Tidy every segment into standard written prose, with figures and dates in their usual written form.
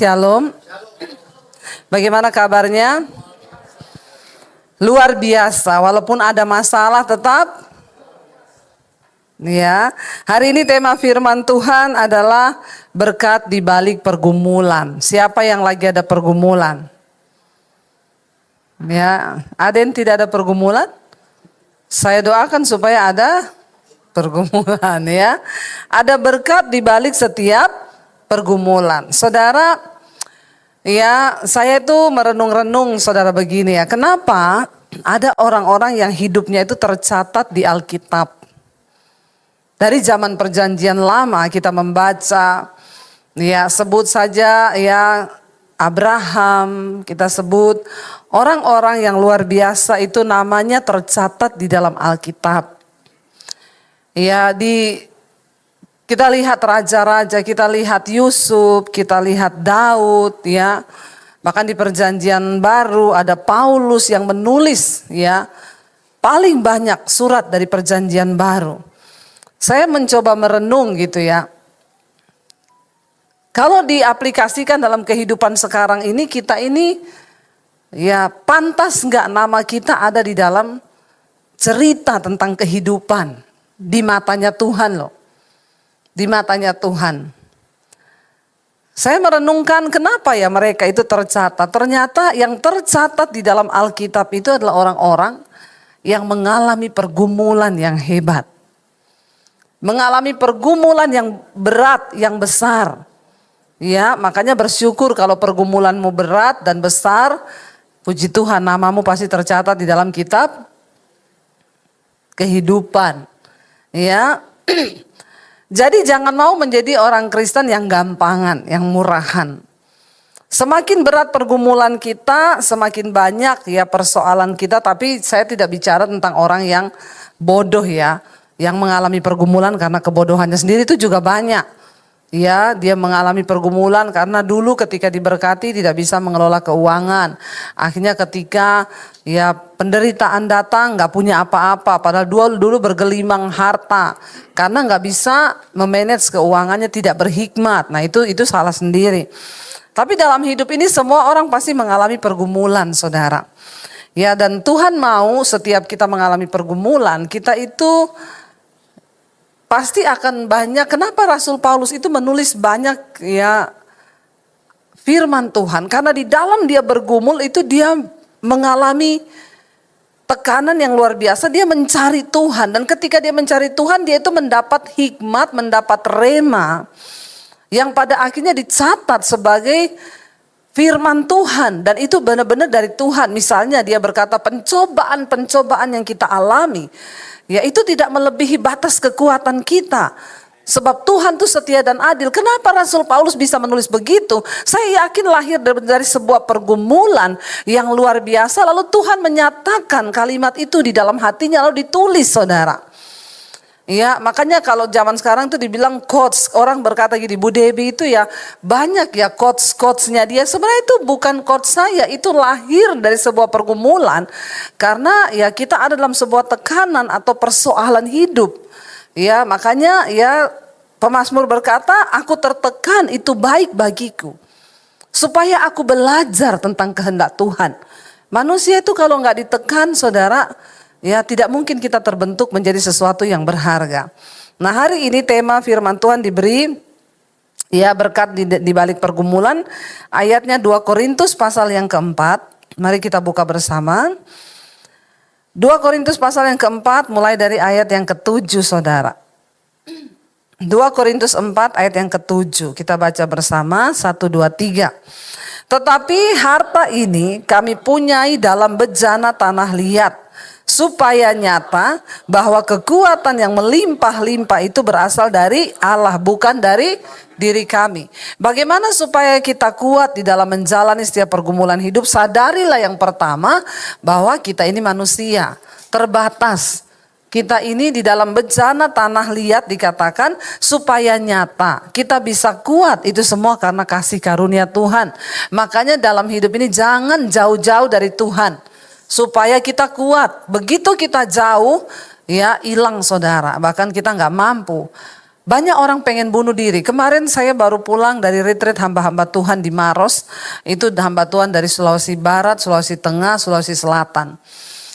Shalom. Bagaimana kabarnya? Luar biasa, walaupun ada masalah tetap ya. Hari ini tema firman Tuhan adalah berkat di balik pergumulan. Siapa yang lagi ada pergumulan? Ya, ada yang tidak ada pergumulan? Saya doakan supaya ada pergumulan ya. Ada berkat di balik setiap pergumulan. Saudara, ya, saya itu merenung-renung saudara begini ya. Kenapa ada orang-orang yang hidupnya itu tercatat di Alkitab? Dari zaman perjanjian lama kita membaca, ya sebut saja ya Abraham, kita sebut orang-orang yang luar biasa itu namanya tercatat di dalam Alkitab. Ya kita lihat raja-raja, kita lihat Yusuf, kita lihat Daud ya. Bahkan di perjanjian baru ada Paulus yang menulis ya paling banyak surat dari perjanjian baru. Saya mencoba merenung gitu ya. Kalau diaplikasikan dalam kehidupan sekarang ini, kita ini ya pantas nggak nama kita ada di dalam cerita tentang kehidupan di matanya Tuhan loh. Di matanya Tuhan. Saya merenungkan kenapa ya mereka itu tercatat. Ternyata yang tercatat di dalam Alkitab itu adalah orang-orang yang mengalami pergumulan yang hebat. Mengalami pergumulan yang berat, yang besar. Ya, makanya bersyukur kalau pergumulanmu berat dan besar. Puji Tuhan, namamu pasti tercatat di dalam kitab kehidupan. Ya. Jadi jangan mau menjadi orang Kristen yang gampangan, yang murahan. Semakin berat pergumulan kita, semakin banyak ya persoalan kita. Tapi saya tidak bicara tentang orang yang bodoh ya. Yang mengalami pergumulan karena kebodohannya sendiri itu juga banyak. Ya, dia mengalami pergumulan karena dulu ketika diberkati tidak bisa mengelola keuangan. Akhirnya ketika ya penderitaan datang nggak punya apa-apa. Padahal dulu bergelimang harta. Karena nggak bisa memanage keuangannya, tidak berhikmat. Nah itu salah sendiri. Tapi dalam hidup ini semua orang pasti mengalami pergumulan saudara. Ya, dan Tuhan mau setiap kita mengalami pergumulan kita itu pasti akan banyak. Kenapa Rasul Paulus itu menulis banyak ya firman Tuhan? Karena di dalam dia bergumul itu dia mengalami tekanan yang luar biasa. Dia mencari Tuhan. Dan ketika dia mencari Tuhan, dia itu mendapat hikmat, mendapat rema. Yang pada akhirnya dicatat sebagai firman Tuhan. Dan itu benar-benar dari Tuhan. Misalnya dia berkata pencobaan-pencobaan yang kita alami. Ya itu tidak melebihi batas kekuatan kita. Sebab Tuhan itu setia dan adil. Kenapa Rasul Paulus bisa menulis begitu? Saya yakin lahir dari sebuah pergumulan yang luar biasa. Lalu Tuhan menyatakan kalimat itu di dalam hatinya lalu ditulis saudara. Ya makanya kalau zaman sekarang itu dibilang quotes. Orang berkata gini, Bu Debbie itu ya banyak ya quotes-quotesnya dia. Sebenarnya itu bukan quotes saya, itu lahir dari sebuah pergumulan. Karena ya kita ada dalam sebuah tekanan atau persoalan hidup. Ya makanya ya pemazmur berkata, aku tertekan itu baik bagiku. Supaya aku belajar tentang kehendak Tuhan. Manusia itu kalau nggak ditekan saudara, ya tidak mungkin kita terbentuk menjadi sesuatu yang berharga. Nah hari ini tema firman Tuhan diberi ya berkat di balik pergumulan. Ayatnya 2 Korintus pasal yang keempat. Mari kita buka bersama. 2 Korintus pasal yang keempat mulai dari ayat yang ke-7 saudara. 2 Korintus 4 ayat yang ke-7. Kita baca bersama 1, 2, 3. Tetapi harta ini kami punyai dalam bejana tanah liat. Supaya nyata bahwa kekuatan yang melimpah-limpah itu berasal dari Allah, bukan dari diri kami. Bagaimana supaya kita kuat di dalam menjalani setiap pergumulan hidup? Sadarilah yang pertama bahwa kita ini manusia, terbatas. Kita ini di dalam bejana tanah liat dikatakan supaya nyata. Kita bisa kuat itu semua karena kasih karunia Tuhan. Makanya dalam hidup ini jangan jauh-jauh dari Tuhan. Supaya kita kuat. Begitu kita jauh ya hilang saudara. Bahkan kita nggak mampu. Banyak orang pengen bunuh diri. Kemarin saya baru pulang dari retreat hamba-hamba Tuhan di Maros. Itu hamba Tuhan dari Sulawesi Barat, Sulawesi Tengah, Sulawesi Selatan.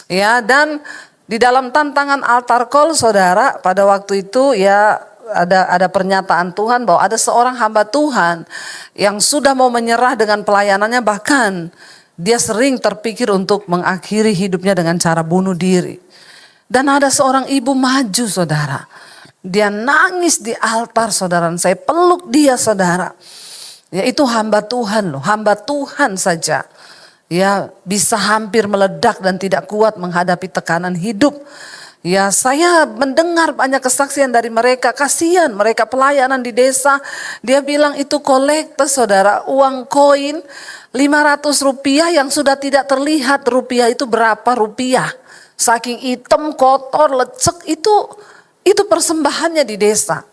Ya, dan di dalam tantangan altar call, saudara, pada waktu itu ya ada pernyataan Tuhan bahwa ada seorang hamba Tuhan yang sudah mau menyerah dengan pelayanannya, bahkan dia sering terpikir untuk mengakhiri hidupnya dengan cara bunuh diri. Dan ada seorang ibu maju, saudara. Dia nangis di altar, saudara. Saya peluk dia, saudara. Ya, itu hamba Tuhan loh, hamba Tuhan saja. Ya, bisa hampir meledak dan tidak kuat menghadapi tekanan hidup. Ya, saya mendengar banyak kesaksian dari mereka. Kasihan mereka pelayanan di desa. Dia bilang itu kolektor, saudara, uang koin 500 rupiah yang sudah tidak terlihat rupiah itu berapa rupiah. Saking hitam, kotor, lecek, itu persembahannya di desa.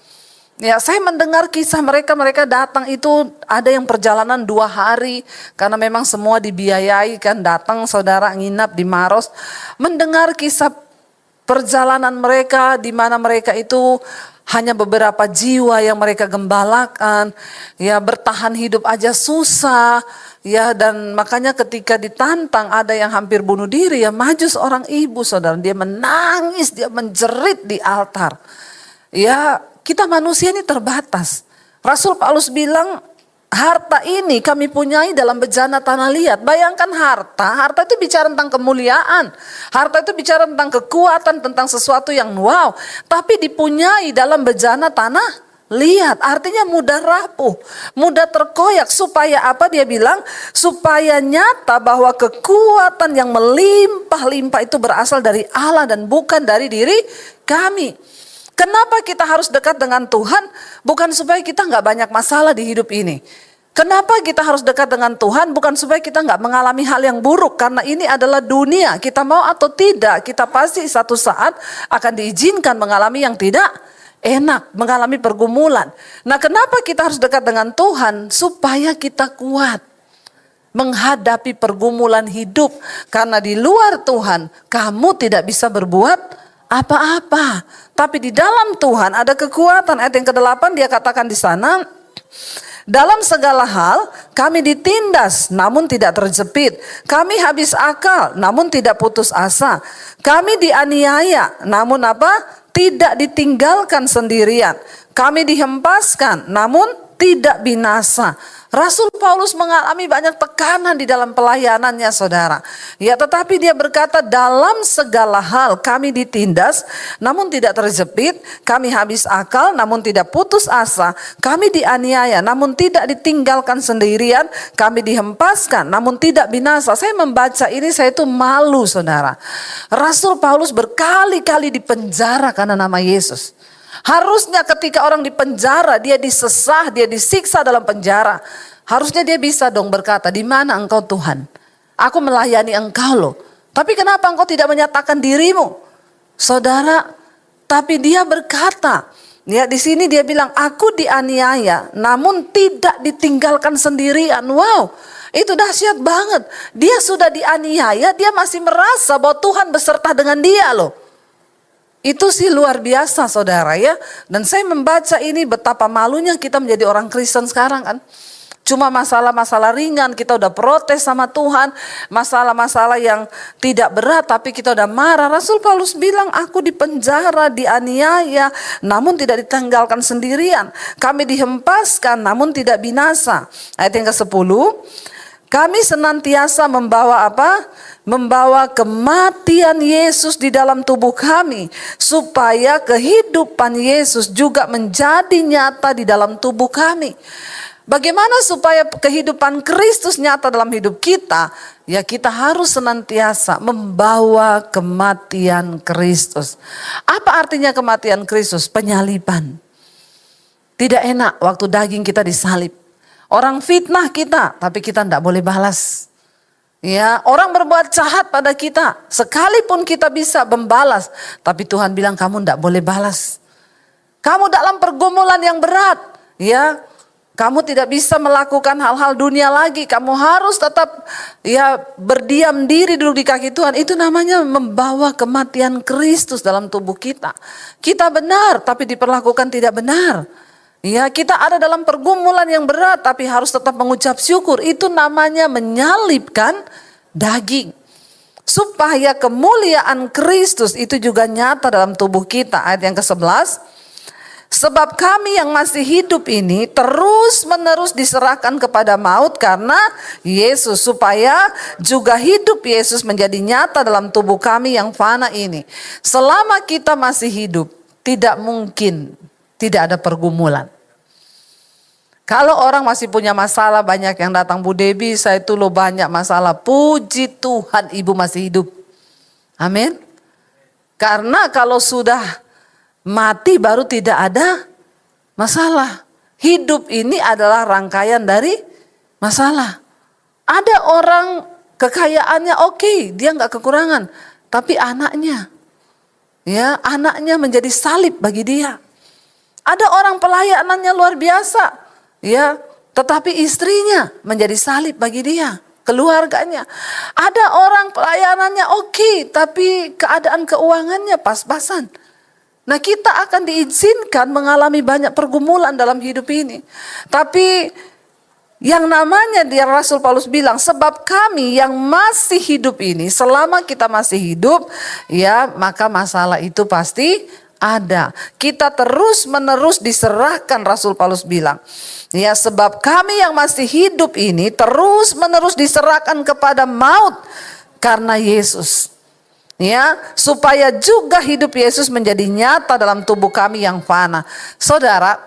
Ya, saya mendengar kisah mereka datang itu ada yang perjalanan 2 hari karena memang semua dibiayai kan, datang saudara nginap di Maros. Mendengar kisah perjalanan mereka di mana mereka itu hanya beberapa jiwa yang mereka gembalakan, ya bertahan hidup aja susah. Ya, dan makanya ketika ditantang ada yang hampir bunuh diri, ya maju seorang ibu, saudara, dia menangis, dia menjerit di altar. Ya, kita manusia ini terbatas. Rasul Paulus bilang, harta ini kami punyai dalam bejana tanah liat. Bayangkan harta itu bicara tentang kemuliaan. Harta itu bicara tentang kekuatan, tentang sesuatu yang wow. Tapi dipunyai dalam bejana tanah lihat, artinya mudah rapuh, mudah terkoyak. Supaya apa dia bilang? Supaya nyata bahwa kekuatan yang melimpah-limpah itu berasal dari Allah dan bukan dari diri kami. Kenapa kita harus dekat dengan Tuhan? Bukan supaya kita nggak banyak masalah di hidup ini. Kenapa kita harus dekat dengan Tuhan? Bukan supaya kita nggak mengalami hal yang buruk. Karena ini adalah dunia. Kita mau atau tidak, kita pasti satu saat akan diizinkan mengalami yang tidak enak, mengalami pergumulan. Nah, kenapa kita harus dekat dengan Tuhan? Supaya kita kuat menghadapi pergumulan hidup. Karena di luar Tuhan, kamu tidak bisa berbuat apa-apa. Tapi di dalam Tuhan ada kekuatan. Ayat yang ke-8 dia katakan di sana, dalam segala hal kami ditindas namun tidak terjepit. Kami habis akal namun tidak putus asa. Kami dianiaya namun apa? Tidak ditinggalkan sendirian. Kami dihempaskan namun tidak binasa. Rasul Paulus mengalami banyak tekanan di dalam pelayanannya, saudara. Ya, tetapi dia berkata dalam segala hal kami ditindas namun tidak terjepit. Kami habis akal namun tidak putus asa. Kami dianiaya namun tidak ditinggalkan sendirian. Kami dihempaskan namun tidak binasa. Saya membaca ini saya itu malu, saudara. Rasul Paulus berkali-kali dipenjara karena nama Yesus. Harusnya ketika orang di penjara, dia disesah, dia disiksa dalam penjara. Harusnya dia bisa dong berkata, di mana engkau Tuhan? Aku melayani engkau loh. Tapi kenapa engkau tidak menyatakan dirimu? Saudara, tapi dia berkata, ya di sini dia bilang, aku dianiaya namun tidak ditinggalkan sendirian. Wow, itu dahsyat banget. Dia sudah dianiaya, dia masih merasa bahwa Tuhan beserta dengan dia loh. Itu sih luar biasa, saudara ya. Dan saya membaca ini betapa malunya kita menjadi orang Kristen sekarang kan. Cuma masalah-masalah ringan kita udah protes sama Tuhan. Masalah-masalah yang tidak berat tapi kita udah marah. Rasul Paulus bilang, aku dipenjara, dianiaya namun tidak ditinggalkan sendirian. Kami dihempaskan namun tidak binasa. Ayat yang ke-10. Kami senantiasa membawa apa? Membawa kematian Yesus di dalam tubuh kami, supaya kehidupan Yesus juga menjadi nyata di dalam tubuh kami. Bagaimana supaya kehidupan Kristus nyata dalam hidup kita? Ya, kita harus senantiasa membawa kematian Kristus. Apa artinya kematian Kristus? Penyaliban. Tidak enak waktu daging kita disalib. Orang fitnah kita, tapi kita tidak boleh balas. Ya, orang berbuat jahat pada kita, sekalipun kita bisa membalas, tapi Tuhan bilang kamu tidak boleh balas. Kamu dalam pergumulan yang berat, ya, Kamu tidak bisa melakukan hal-hal dunia lagi. Kamu harus tetap berdiam diri dulu di kaki Tuhan. Itu namanya membawa kematian Kristus dalam tubuh kita. Kita benar tapi diperlakukan tidak benar. Ya, kita ada dalam pergumulan yang berat tapi harus tetap mengucap syukur. Itu namanya menyalibkan daging. Supaya kemuliaan Kristus itu juga nyata dalam tubuh kita. Ayat yang ke-11. Sebab kami yang masih hidup ini terus menerus diserahkan kepada maut karena Yesus. Supaya juga hidup Yesus menjadi nyata dalam tubuh kami yang fana ini. Selama kita masih hidup tidak mungkin tidak ada pergumulan. Kalau orang masih punya masalah, banyak yang datang, Bu Debbie saya itu loh banyak masalah. Puji Tuhan ibu masih hidup. Amin. Karena kalau sudah mati baru tidak ada masalah. Hidup ini adalah rangkaian dari masalah. Ada orang kekayaannya oke, dia nggak kekurangan. Tapi anaknya menjadi salib bagi dia. Ada orang pelayanannya luar biasa. Tetapi istrinya menjadi salib bagi dia, keluarganya. Ada orang pelayanannya oke, tapi keadaan keuangannya pas-pasan. Nah, kita akan diizinkan mengalami banyak pergumulan dalam hidup ini. Tapi yang namanya dia Rasul Paulus bilang, sebab kami yang masih hidup ini, selama kita masih hidup, maka masalah itu pasti ada. Kita terus menerus diserahkan, Rasul Paulus bilang. Sebab kami yang masih hidup ini terus menerus diserahkan kepada maut karena Yesus. Supaya juga hidup Yesus menjadi nyata dalam tubuh kami yang fana. Saudara,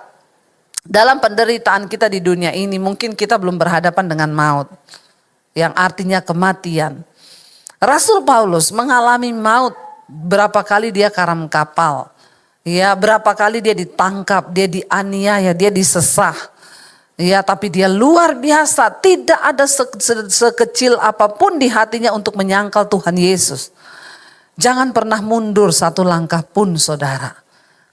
dalam penderitaan kita di dunia ini mungkin kita belum berhadapan dengan maut, yang artinya kematian. Rasul Paulus mengalami maut. Berapa kali dia karam kapal, berapa kali dia ditangkap, dia dianiaya, dia disesah. Tapi dia luar biasa, tidak ada sekecil apapun di hatinya untuk menyangkal Tuhan Yesus. Jangan pernah mundur satu langkah pun, saudara.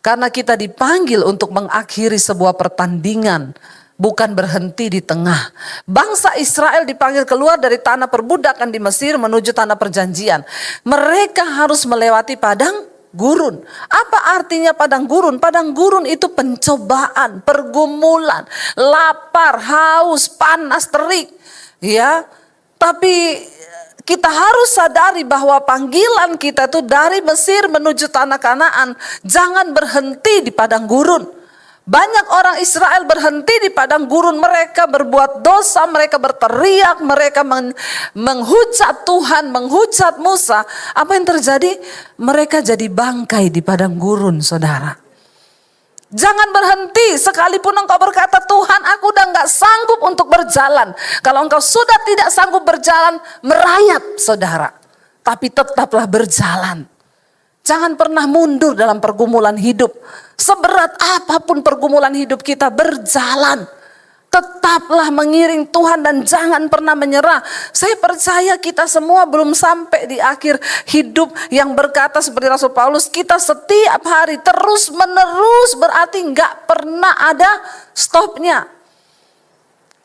Karena kita dipanggil untuk mengakhiri sebuah pertandingan, bukan berhenti di tengah. Bangsa Israel dipanggil keluar dari tanah perbudakan di Mesir menuju tanah perjanjian. Mereka harus melewati padang gurun. Apa artinya padang gurun? Padang gurun itu pencobaan, pergumulan, lapar, haus, panas, terik. Tapi kita harus sadari bahwa panggilan kita itu dari Mesir menuju tanah Kanaan. Jangan berhenti di padang gurun. Banyak orang Israel berhenti di padang gurun. Mereka berbuat dosa, mereka berteriak, mereka menghujat Tuhan, menghujat Musa. Apa yang terjadi? Mereka jadi bangkai di padang gurun, saudara. Jangan berhenti, sekalipun engkau berkata, Tuhan aku udah gak sanggup untuk berjalan. Kalau engkau sudah tidak sanggup berjalan, merayap saudara. Tapi tetaplah berjalan. Jangan pernah mundur dalam pergumulan hidup. Seberat apapun pergumulan hidup kita, berjalan. Tetaplah mengiring Tuhan dan jangan pernah menyerah. Saya percaya kita semua belum sampai di akhir hidup yang berkata seperti Rasul Paulus, kita setiap hari terus menerus, berarti gak pernah ada stopnya.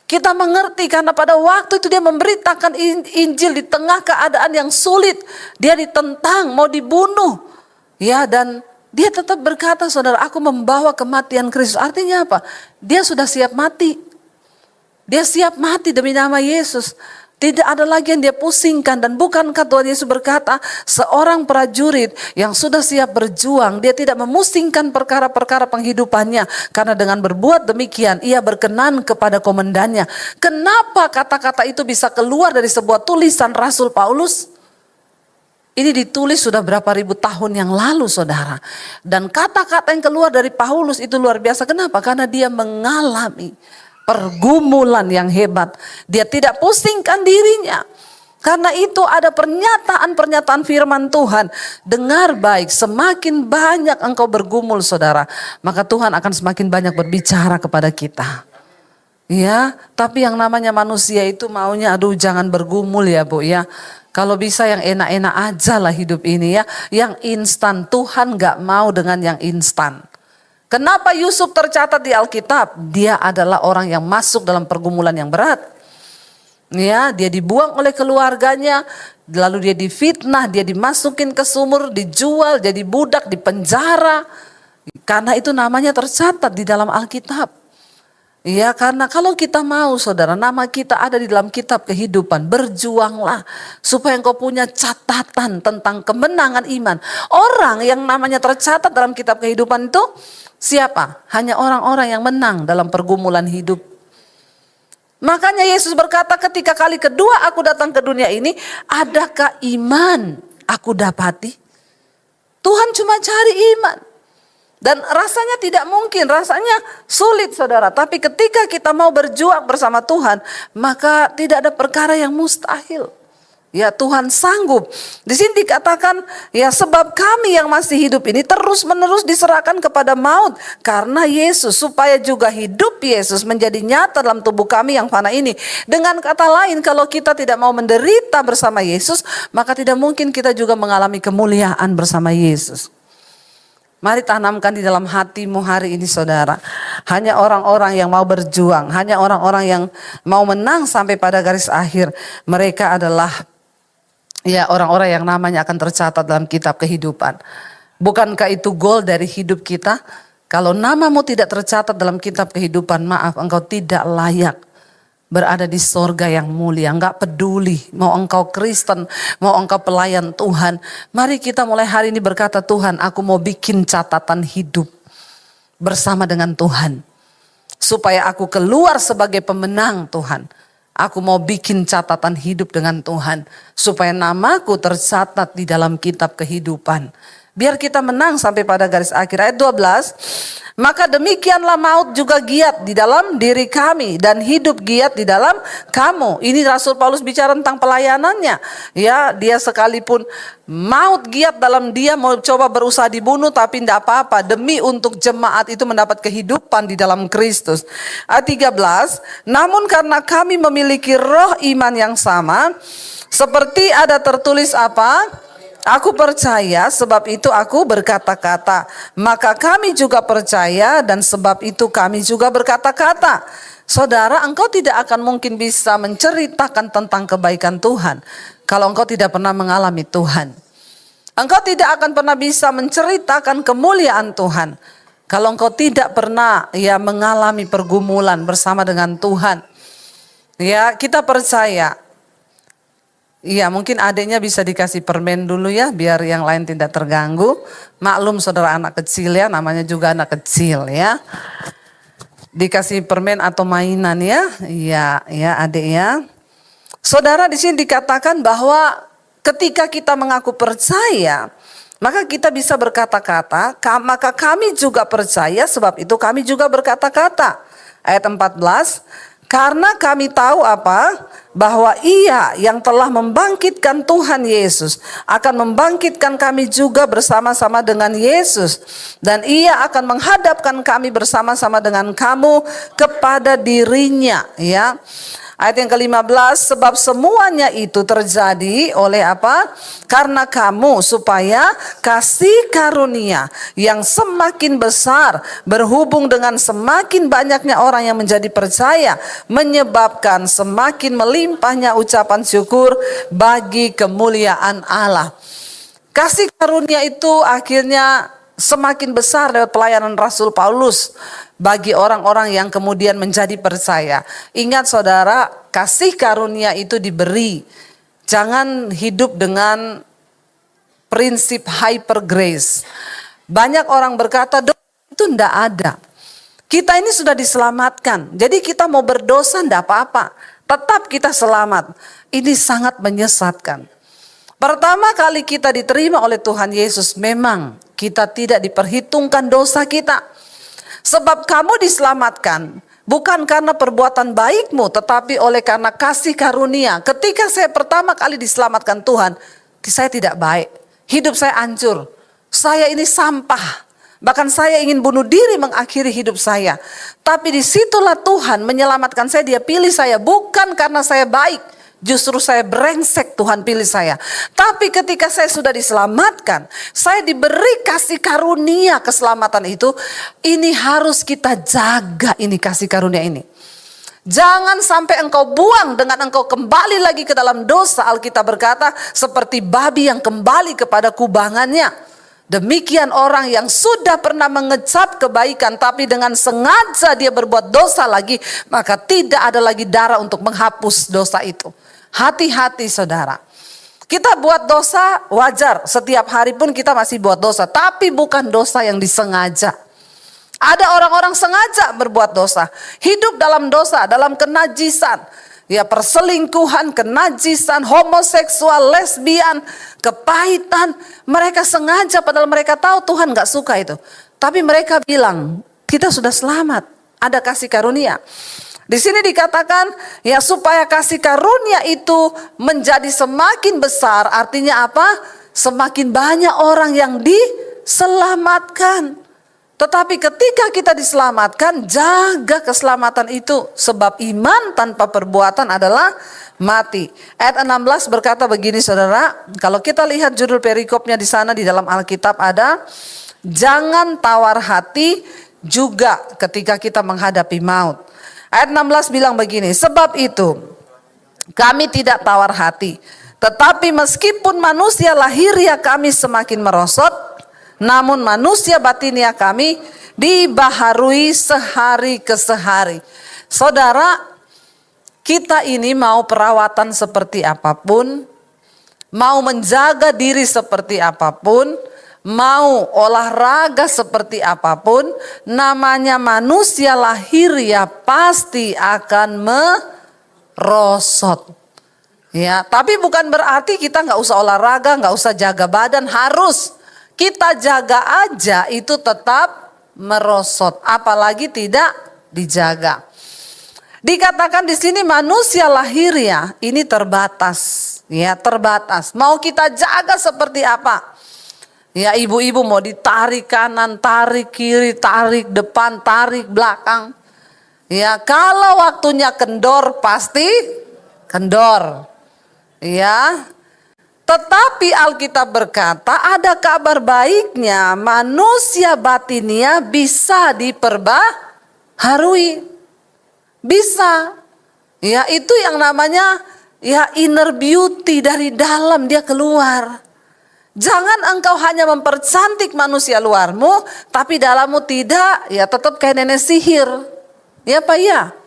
Kita mengerti karena pada waktu itu dia memberitakan Injil di tengah keadaan yang sulit. Dia ditentang, mau dibunuh. Dan dia tetap berkata, saudara, aku membawa kematian Kristus. Artinya apa? Dia sudah siap mati. Dia siap mati demi nama Yesus. Tidak ada lagi yang dia pusingkan. Dan bukankah Tuhan Yesus berkata, seorang prajurit yang sudah siap berjuang, dia tidak memusingkan perkara-perkara penghidupannya. Karena dengan berbuat demikian, ia berkenan kepada komandannya. Kenapa kata-kata itu bisa keluar dari sebuah tulisan Rasul Paulus? Ini ditulis sudah berapa ribu tahun yang lalu, saudara. Dan kata-kata yang keluar dari Paulus itu luar biasa. Kenapa? Karena dia mengalami pergumulan yang hebat. Dia tidak pusingkan dirinya. Karena itu ada pernyataan-pernyataan firman Tuhan. Dengar baik, semakin banyak engkau bergumul, saudara, maka Tuhan akan semakin banyak berbicara kepada kita. Tapi yang namanya manusia itu maunya, aduh jangan bergumul ya Bu ya. Kalau bisa yang enak-enak aja lah hidup ini ya. Yang instan, Tuhan gak mau dengan yang instan. Kenapa Yusuf tercatat di Alkitab? Dia adalah orang yang masuk dalam pergumulan yang berat. Ya, dia dibuang oleh keluarganya, lalu dia difitnah, dia dimasukin ke sumur, dijual, jadi budak, dipenjara. Karena itu namanya tercatat di dalam Alkitab. Ya, karena kalau kita mau saudara, nama kita ada di dalam kitab kehidupan, berjuanglah supaya engkau punya catatan tentang kemenangan iman. Orang yang namanya tercatat dalam kitab kehidupan itu siapa? Hanya orang-orang yang menang dalam pergumulan hidup. Makanya Yesus berkata, ketika kali kedua aku datang ke dunia ini, adakah iman aku dapati? Tuhan cuma cari iman. Dan rasanya tidak mungkin, rasanya sulit saudara. Tapi ketika kita mau berjuang bersama Tuhan, maka tidak ada perkara yang mustahil. Ya, Tuhan sanggup. Di sini dikatakan, ya sebab kami yang masih hidup ini terus menerus diserahkan kepada maut karena Yesus, supaya juga hidup Yesus menjadi nyata dalam tubuh kami yang fana ini. Dengan kata lain, kalau kita tidak mau menderita bersama Yesus, maka tidak mungkin kita juga mengalami kemuliaan bersama Yesus. Mari tanamkan di dalam hatimu hari ini saudara. Hanya orang-orang yang mau berjuang, hanya orang-orang yang mau menang sampai pada garis akhir, mereka adalah ya orang-orang yang namanya akan tercatat dalam kitab kehidupan. Bukankah itu goal dari hidup kita? Kalau namamu tidak tercatat dalam kitab kehidupan, maaf, engkau tidak layak berada di sorga yang mulia. Enggak peduli mau engkau Kristen, mau engkau pelayan Tuhan. Mari kita mulai hari ini berkata, Tuhan, aku mau bikin catatan hidup bersama dengan Tuhan. Supaya aku keluar sebagai pemenang Tuhan. Aku mau bikin catatan hidup dengan Tuhan. Supaya namaku tercatat di dalam kitab kehidupan. Biar kita menang sampai pada garis akhir. Ayat 12. Maka demikianlah maut juga giat di dalam diri kami dan hidup giat di dalam kamu. Ini Rasul Paulus bicara tentang pelayanannya. Ya, dia sekalipun maut giat dalam dia, mau coba berusaha dibunuh tapi tidak apa-apa. Demi untuk jemaat itu mendapat kehidupan di dalam Kristus. Ayat 13. Namun karena kami memiliki roh iman yang sama, seperti ada tertulis apa? Aku percaya, sebab itu aku berkata-kata. Maka kami juga percaya dan sebab itu kami juga berkata-kata. Saudara, engkau tidak akan mungkin bisa menceritakan tentang kebaikan Tuhan kalau engkau tidak pernah mengalami Tuhan. Engkau tidak akan pernah bisa menceritakan kemuliaan Tuhan kalau engkau tidak pernah mengalami pergumulan bersama dengan Tuhan. Ya, kita percaya. Iya, mungkin adiknya bisa dikasih permen dulu ya, biar yang lain tidak terganggu. Maklum saudara anak kecil ya, namanya juga anak kecil ya. Dikasih permen atau mainan ya, iya ya adik ya. Saudara, di sini dikatakan bahwa ketika kita mengaku percaya, maka kita bisa berkata-kata, maka kami juga percaya, sebab itu kami juga berkata-kata. Ayat 14. Karena kami tahu apa? Bahwa Ia yang telah membangkitkan Tuhan Yesus akan membangkitkan kami juga bersama-sama dengan Yesus. Dan Ia akan menghadapkan kami bersama-sama dengan kamu kepada dirinya. Ya. Ayat yang ke-15, sebab semuanya itu terjadi oleh apa? Karena kamu, supaya kasih karunia yang semakin besar berhubung dengan semakin banyaknya orang yang menjadi percaya, menyebabkan semakin melimpahnya ucapan syukur bagi kemuliaan Allah. Kasih karunia itu akhirnya semakin besar lewat pelayanan Rasul Paulus bagi orang-orang yang kemudian menjadi percaya. Ingat saudara, kasih karunia itu diberi. Jangan hidup dengan prinsip hyper grace. Banyak orang berkata dosa itu tidak ada. Kita ini sudah diselamatkan. Jadi kita mau berdosa tidak apa-apa. Tetap kita selamat. Ini sangat menyesatkan. Pertama kali kita diterima oleh Tuhan Yesus, memang kita tidak diperhitungkan dosa kita. Sebab kamu diselamatkan bukan karena perbuatan baikmu, tetapi oleh karena kasih karunia. Ketika saya pertama kali diselamatkan Tuhan, saya tidak baik. Hidup saya hancur. Saya ini sampah. Bahkan saya ingin bunuh diri mengakhiri hidup saya. Tapi disitulah Tuhan menyelamatkan saya. Dia pilih saya bukan karena saya baik. Justru saya brengsek, Tuhan pilih saya. Tapi ketika saya sudah diselamatkan, saya diberi kasih karunia keselamatan itu. Ini harus kita jaga, ini kasih karunia ini. Jangan sampai engkau buang dengan engkau kembali lagi ke dalam dosa. Alkitab berkata seperti babi yang kembali kepada kubangannya. Demikian orang yang sudah pernah mengecap kebaikan tapi dengan sengaja dia berbuat dosa lagi, maka tidak ada lagi darah untuk menghapus dosa itu. Hati-hati saudara. Kita buat dosa wajar, setiap hari pun kita masih buat dosa, tapi bukan dosa yang disengaja. Ada orang-orang sengaja berbuat dosa, hidup dalam dosa, dalam kenajisan. Ya, perselingkuhan, kenajisan, homoseksual, lesbian, kepahitan. Mereka sengaja padahal mereka tahu Tuhan gak suka itu. Tapi mereka bilang, kita sudah selamat, ada kasih karunia. Di sini dikatakan ya supaya kasih karunia itu menjadi semakin besar. Artinya apa? Semakin banyak orang yang diselamatkan. Tetapi ketika kita diselamatkan, jaga keselamatan itu. Sebab iman tanpa perbuatan adalah mati. Ayat 16 berkata begini saudara. Kalau kita lihat judul perikopnya di sana di dalam Alkitab ada. Jangan tawar hati juga ketika kita menghadapi maut. Ayat 16 bilang begini. Sebab itu kami tidak tawar hati. Tetapi meskipun manusia lahiriah kami semakin merosot. Namun manusia batinia kami dibaharui sehari ke sehari. Saudara, kita ini mau perawatan seperti apapun, mau menjaga diri seperti apapun, mau olahraga seperti apapun, namanya manusia lahiriah pasti akan merosot. Ya, tapi bukan berarti kita nggak usah olahraga, nggak usah jaga badan, harus. Kita jaga aja itu tetap merosot, apalagi tidak dijaga. Dikatakan di sini manusia lahiriah ini terbatas, ya terbatas. Mau kita jaga seperti apa? Ya ibu-ibu mau ditarik kanan, tarik kiri, tarik depan, tarik belakang. Ya kalau waktunya kendor pasti kendor. Ya. Tetapi Alkitab berkata ada kabar baiknya, manusia batinia bisa diperbaharui. Bisa. Ya itu yang namanya ya inner beauty, dari dalam dia keluar. Jangan engkau hanya mempercantik manusia luarmu, tapi dalammu tidak, ya tetap kayak nenek sihir. Ya Pak ya.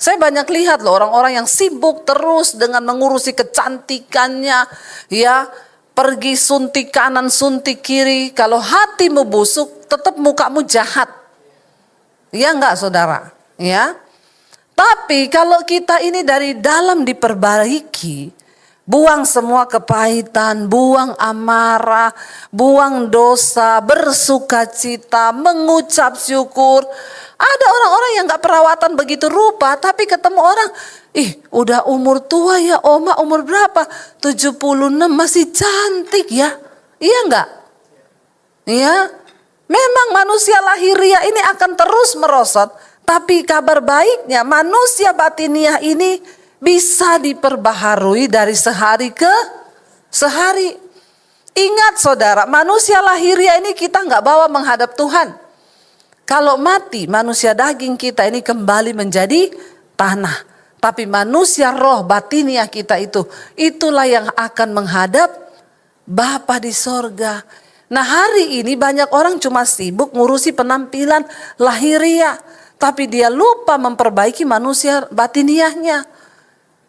Saya banyak lihat loh orang-orang yang sibuk terus dengan mengurusi kecantikannya. Ya, pergi suntik kanan, suntik kiri. Kalau hatimu busuk, tetap mukamu jahat. Ya enggak saudara? Ya. Tapi kalau kita ini dari dalam diperbaiki, buang semua kepahitan, buang amarah, buang dosa, bersukacita, mengucap syukur. Ada orang-orang yang gak perawatan begitu rupa, tapi ketemu orang, udah umur tua ya oma, umur berapa? 76 masih cantik ya. Iya enggak? Iya. Memang manusia lahiriah ini akan terus merosot, tapi kabar baiknya manusia batiniah ini bisa diperbaharui dari sehari ke sehari. Ingat saudara, manusia lahiriah ini kita gak bawa menghadap Tuhan. Kalau mati manusia daging kita ini kembali menjadi tanah. Tapi manusia roh batiniah kita itulah yang akan menghadap Bapa di sorga. Nah hari ini banyak orang cuma sibuk ngurusi penampilan lahiriah. Tapi dia lupa memperbaiki manusia batiniahnya.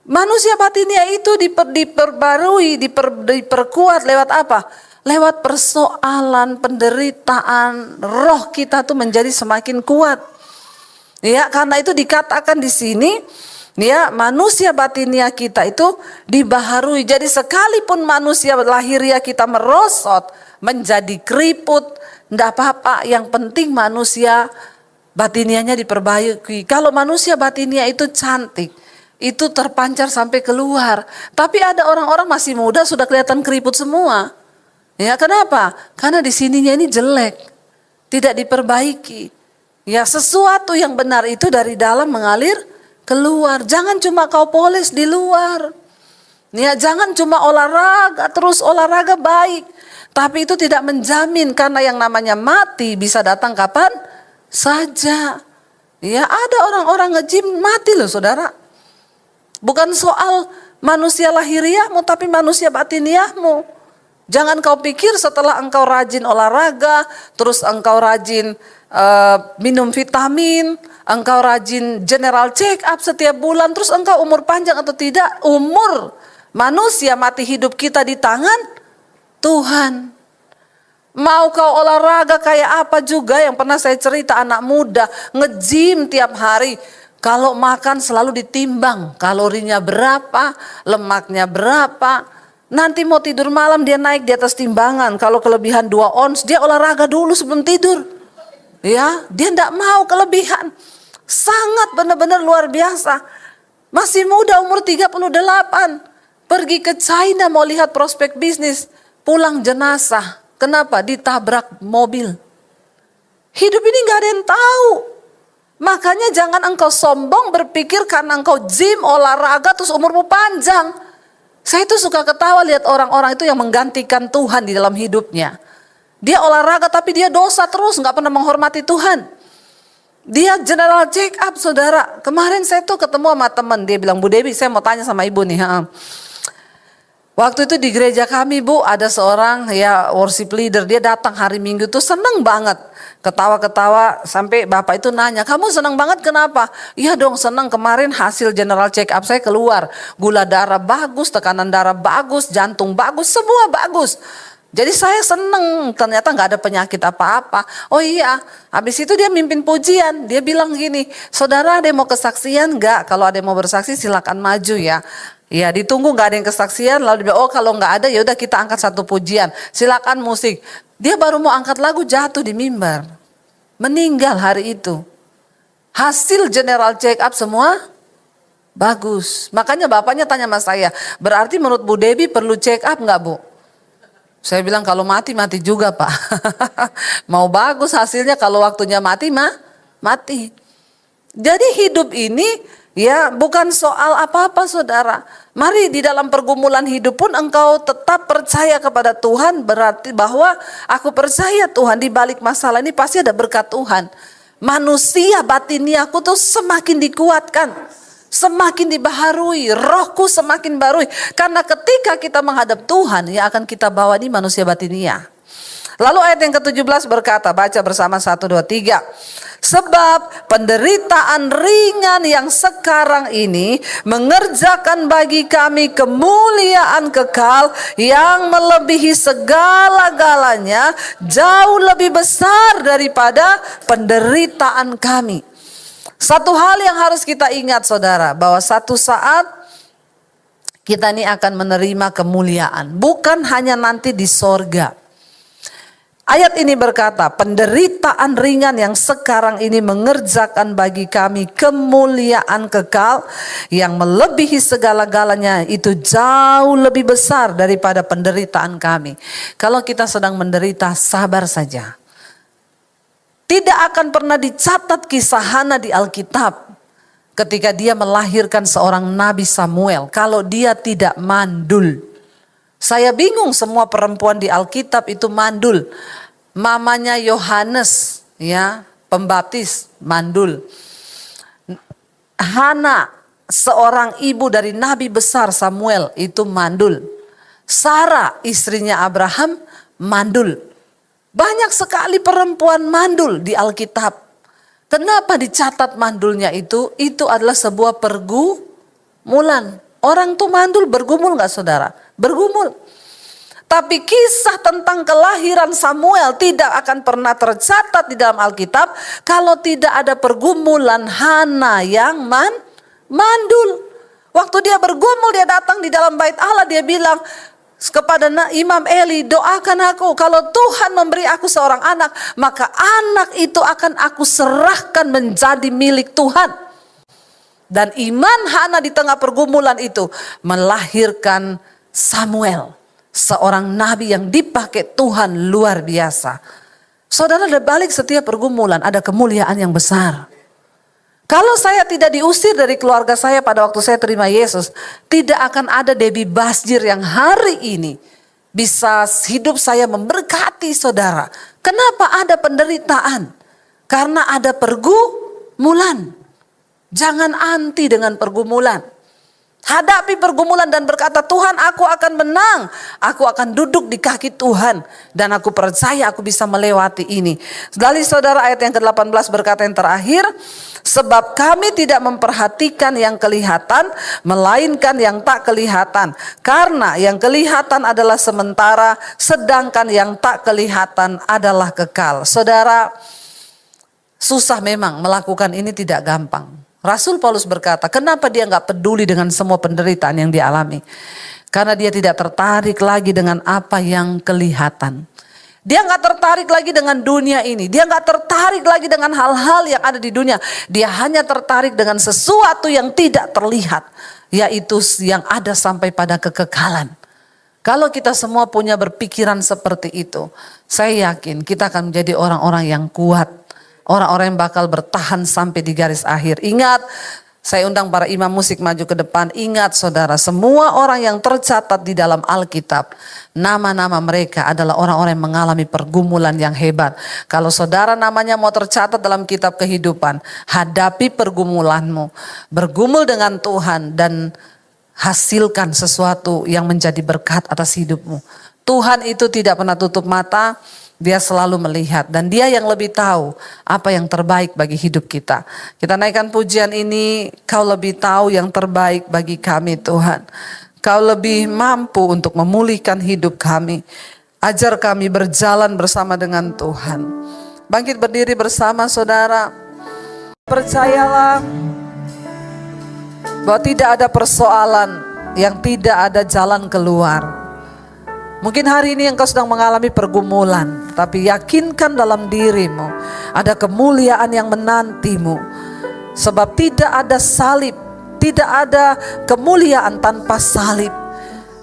Manusia batiniah itu diperbarui, diperkuat lewat apa? Lewat persoalan, penderitaan, roh kita tuh menjadi semakin kuat. Ya, karena itu dikatakan di sini, ya manusia batiniah kita itu dibaharui. Jadi sekalipun manusia lahiriah kita merosot, menjadi keriput, enggak apa-apa. Yang penting manusia batiniahnya diperbaiki. Kalau manusia batiniah itu cantik, itu terpancar sampai keluar. Tapi ada orang-orang masih muda sudah kelihatan keriput semua. Ya kenapa? Karena di sininya ini jelek, tidak diperbaiki. Ya sesuatu yang benar itu dari dalam mengalir keluar. Jangan cuma kau poles di luar. Ya, jangan cuma olahraga, terus olahraga baik. Tapi itu tidak menjamin, karena yang namanya mati bisa datang kapan saja. Ya, ada orang-orang nge-gym mati loh saudara. Bukan soal manusia lahiriahmu, tapi manusia batiniahmu. Jangan kau pikir setelah engkau rajin olahraga, terus engkau rajin minum vitamin, engkau rajin general check up setiap bulan, terus engkau umur panjang atau tidak. Umur manusia mati hidup kita di tangan Tuhan. Mau kau olahraga kayak apa juga, yang pernah saya cerita anak muda nge-gym tiap hari. Kalau makan selalu ditimbang, kalorinya berapa, lemaknya berapa. Nanti mau tidur malam dia naik di atas timbangan. Kalau kelebihan 2 ons, dia olahraga dulu sebelum tidur. Ya, dia tidak mau kelebihan. Sangat benar-benar luar biasa. Masih muda, umur 38. Pergi ke China mau lihat prospek bisnis. Pulang jenazah. Kenapa? Ditabrak mobil. Hidup ini gak ada yang tahu. Makanya jangan engkau sombong berpikir karena engkau gym, olahraga, terus umurmu panjang. Saya tuh suka ketawa lihat orang-orang itu yang menggantikan Tuhan di dalam hidupnya. Dia olahraga tapi dia dosa terus, gak pernah menghormati Tuhan. Dia general check up saudara. Kemarin saya tuh ketemu sama teman, dia bilang, Bu Dewi saya mau tanya sama ibu nih. Waktu itu di gereja kami Bu, ada seorang ya worship leader, dia datang hari Minggu tuh seneng banget. Ketawa-ketawa sampai bapak itu nanya, kamu seneng banget kenapa? Iya dong seneng, kemarin hasil general check up saya keluar. Gula darah bagus, tekanan darah bagus, jantung bagus, semua bagus. Jadi saya seneng, ternyata gak ada penyakit apa-apa. Oh iya, habis itu dia mimpin pujian. Dia bilang gini, saudara ada yang mau kesaksian gak? Kalau ada yang mau bersaksi silakan maju ya. Ya ditunggu gak ada yang kesaksian, lalu dia bilang, oh kalau gak ada ya udah kita angkat satu pujian. Silakan musik. Dia baru mau angkat lagu jatuh di mimbar. Meninggal hari itu. Hasil general check up semua bagus. Makanya bapaknya tanya sama saya, berarti menurut Bu Dewi perlu check up gak Bu? Saya bilang kalau mati juga Pak. Mau bagus hasilnya, kalau waktunya mati mati. Jadi hidup ini ya bukan soal apa-apa saudara. Mari di dalam pergumulan hidup pun engkau tetap percaya kepada Tuhan. Berarti bahwa aku percaya Tuhan di balik masalah ini pasti ada berkat Tuhan. Manusia batiniaku tuh semakin dikuatkan. Semakin dibaharui, rohku semakin barui. Karena ketika kita menghadap Tuhan, yang akan kita bawa ini manusia batinia. Lalu ayat yang ke-17 berkata, baca bersama 1, 2, 3. Sebab penderitaan ringan yang sekarang ini mengerjakan bagi kami kemuliaan kekal yang melebihi segala-galanya, jauh lebih besar daripada penderitaan kami. Satu hal yang harus kita ingat saudara, bahwa satu saat kita ini akan menerima kemuliaan. Bukan hanya nanti di sorga. Ayat ini berkata, penderitaan ringan yang sekarang ini mengerjakan bagi kami kemuliaan kekal yang melebihi segala-galanya, itu jauh lebih besar daripada penderitaan kami. Kalau kita sedang menderita, sabar saja. Tidak akan pernah dicatat kisah Hana di Alkitab ketika dia melahirkan seorang Nabi Samuel kalau dia tidak mandul. Saya bingung, semua perempuan di Alkitab itu mandul. Mamanya Yohanes ya, pembaptis mandul. Hana seorang ibu dari Nabi besar Samuel itu mandul. Sarah istrinya Abraham mandul. Banyak sekali perempuan mandul di Alkitab. Kenapa dicatat mandulnya itu? Itu adalah sebuah pergumulan. Orang tuh mandul bergumul gak saudara? Bergumul. Tapi kisah tentang kelahiran Samuel tidak akan pernah tercatat di dalam Alkitab kalau tidak ada pergumulan Hana yang mandul. Waktu dia bergumul, dia datang di dalam bait Allah, dia bilang kepada Imam Eli, doakan aku kalau Tuhan memberi aku seorang anak, maka anak itu akan aku serahkan menjadi milik Tuhan. Dan iman Hana di tengah pergumulan itu melahirkan Samuel, seorang nabi yang dipakai Tuhan luar biasa. Saudara, di balik setiap pergumulan ada kemuliaan yang besar. Kalau saya tidak diusir dari keluarga saya pada waktu saya terima Yesus, tidak akan ada Debbie Basjir yang hari ini bisa hidup saya memberkati saudara. Kenapa ada penderitaan? Karena ada pergumulan. Jangan anti dengan pergumulan. Hadapi pergumulan dan berkata, Tuhan, aku akan menang. Aku akan duduk di kaki Tuhan. Dan aku percaya aku bisa melewati ini. Dari saudara, ayat yang ke-18 berkata yang terakhir, sebab kami tidak memperhatikan yang kelihatan, melainkan yang tak kelihatan. Karena yang kelihatan adalah sementara, sedangkan yang tak kelihatan adalah kekal. Saudara, susah memang melakukan ini, tidak gampang. Rasul Paulus berkata, kenapa dia nggak peduli dengan semua penderitaan yang dialami? Karena dia tidak tertarik lagi dengan apa yang kelihatan. Dia nggak tertarik lagi dengan dunia ini. Dia nggak tertarik lagi dengan hal-hal yang ada di dunia. Dia hanya tertarik dengan sesuatu yang tidak terlihat, yaitu yang ada sampai pada kekekalan. Kalau kita semua punya berpikiran seperti itu, saya yakin kita akan menjadi orang-orang yang kuat. Orang-orang yang bakal bertahan sampai di garis akhir. Ingat, saya undang para imam musik maju ke depan. Ingat saudara, semua orang yang tercatat di dalam Alkitab, nama-nama mereka adalah orang-orang yang mengalami pergumulan yang hebat. Kalau saudara namanya mau tercatat dalam kitab kehidupan, hadapi pergumulanmu. Bergumul dengan Tuhan dan hasilkan sesuatu yang menjadi berkat atas hidupmu. Tuhan itu tidak pernah tutup mata. Dia selalu melihat dan dia yang lebih tahu apa yang terbaik bagi hidup kita. Kita naikkan pujian ini, Kau lebih tahu yang terbaik bagi kami Tuhan. Kau lebih mampu untuk memulihkan hidup kami. Ajar kami berjalan bersama dengan Tuhan. Bangkit berdiri bersama saudara. Percayalah bahwa tidak ada persoalan yang tidak ada jalan keluar. Mungkin hari ini engkau sedang mengalami pergumulan, tapi yakinkan dalam dirimu ada kemuliaan yang menantimu. Sebab tidak ada salib, tidak ada kemuliaan tanpa salib.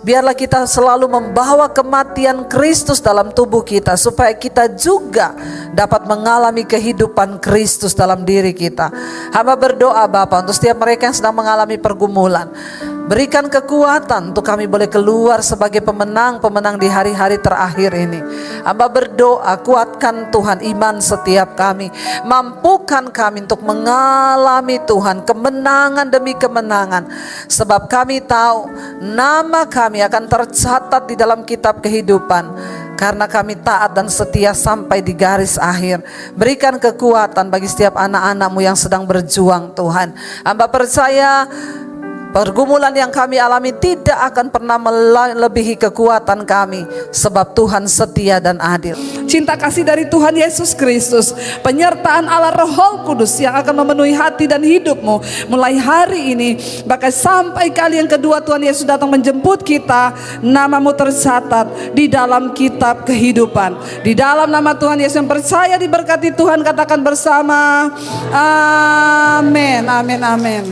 Biarlah kita selalu membawa kematian Kristus dalam tubuh kita, supaya kita juga dapat mengalami kehidupan Kristus dalam diri kita. Hamba berdoa Bapa untuk setiap mereka yang sedang mengalami pergumulan. Berikan kekuatan untuk kami boleh keluar sebagai pemenang-pemenang di hari-hari terakhir ini. Hamba berdoa, kuatkan Tuhan iman setiap kami. Mampukan kami untuk mengalami Tuhan kemenangan demi kemenangan. Sebab kami tahu nama kami akan tercatat di dalam kitab kehidupan. Karena kami taat dan setia sampai di garis akhir. Berikan kekuatan bagi setiap anak-anak-Mu yang sedang berjuang Tuhan. Hamba percaya pergumulan yang kami alami tidak akan pernah melebihi kekuatan kami. Sebab Tuhan setia dan adil. Cinta kasih dari Tuhan Yesus Kristus, penyertaan Allah Roh Kudus yang akan memenuhi hati dan hidupmu mulai hari ini, bahkan sampai kali yang kedua Tuhan Yesus datang menjemput kita, namamu tercatat di dalam kitab kehidupan. Di dalam nama Tuhan Yesus yang percaya diberkati Tuhan, katakan bersama, amin, amin, amin.